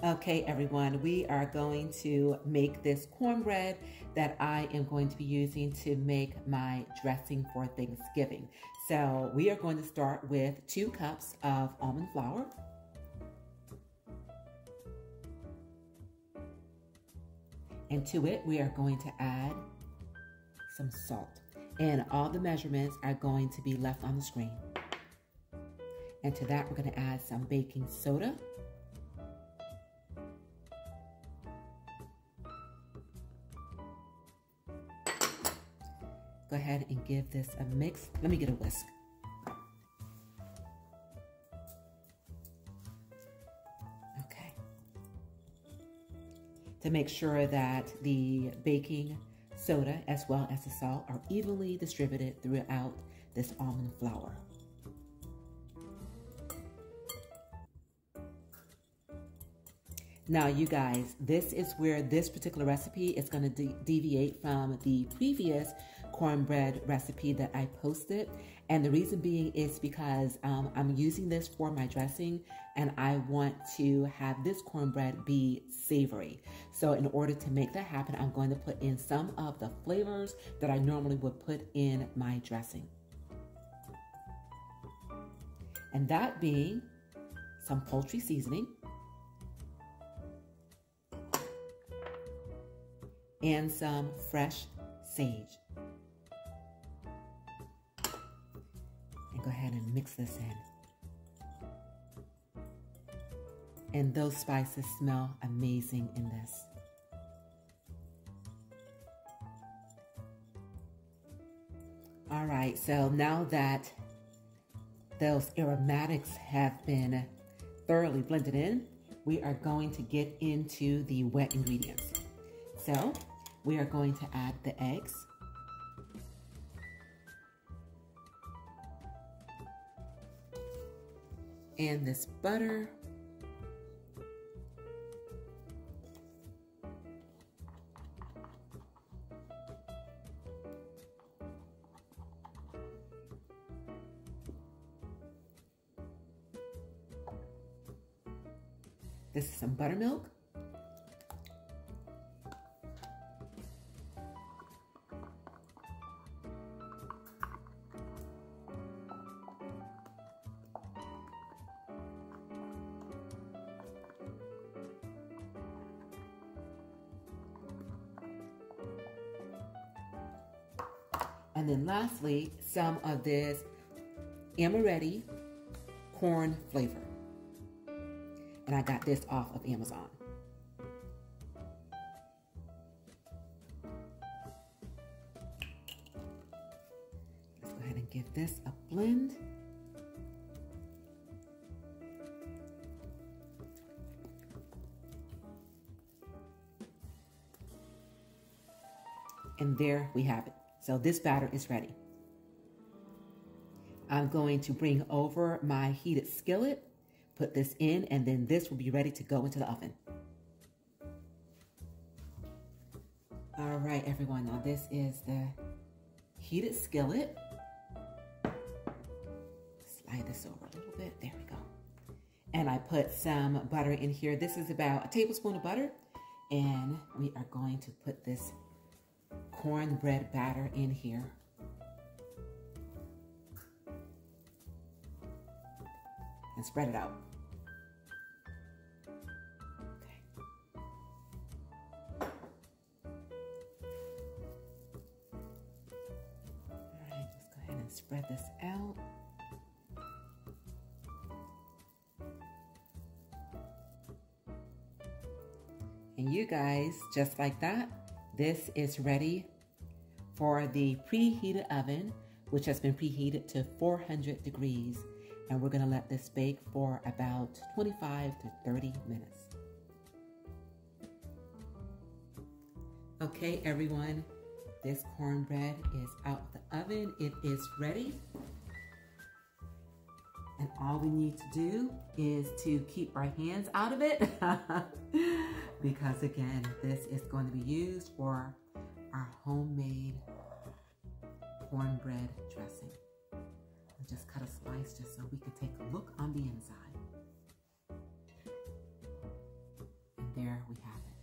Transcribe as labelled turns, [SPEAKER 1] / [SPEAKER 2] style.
[SPEAKER 1] Okay, everyone, we are going to make this cornbread that I am going to be using to make my dressing for Thanksgiving. So we are going to start with 2 cups of almond flour. And to it, we are going to add some salt. And all the measurements are going to be left on the screen. And to that, we're going to add some baking soda. Go ahead and give this a mix. Let me get a whisk. Okay. To make sure that the baking soda as well as the salt are evenly distributed throughout this almond flour. Now, you guys, this is where this particular recipe is going to deviate from the previous cornbread recipe that I posted. And the reason being is because I'm using this for my dressing and I want to have this cornbread be savory. So in order to make that happen, I'm going to put in some of the flavors that I normally would put in my dressing. And that being some poultry seasoning, and some fresh sage. And go ahead and mix this in. And those spices smell amazing in this. All right, so now that those aromatics have been thoroughly blended in, we are going to get into the wet ingredients. So we are going to add the eggs. And this butter. This is some buttermilk. And then lastly, some of this amaretti corn flavor. And I got this off of Amazon. Let's go ahead and give this a blend. And there we have it. So this batter is ready. I'm going to bring over my heated skillet, put this in, and then this will be ready to go into the oven. All right, everyone, now this is the heated skillet. Slide this over a little bit, there we go. And I put some butter in here. This is about a tablespoon of butter, and we are going to put this cornbread batter in here. And spread it out. Okay. All right, let's go ahead and spread this out. And you guys, just like that, this is ready for the preheated oven, which has been preheated to 400 degrees. And we're gonna let this bake for about 25 to 30 minutes. Okay, everyone, this cornbread is out of the oven. It is ready. And all we need to do is to keep our hands out of it because again, this is going to be used for our homemade cornbread dressing. I'll just cut a slice just so we can take a look on the inside. there we have it.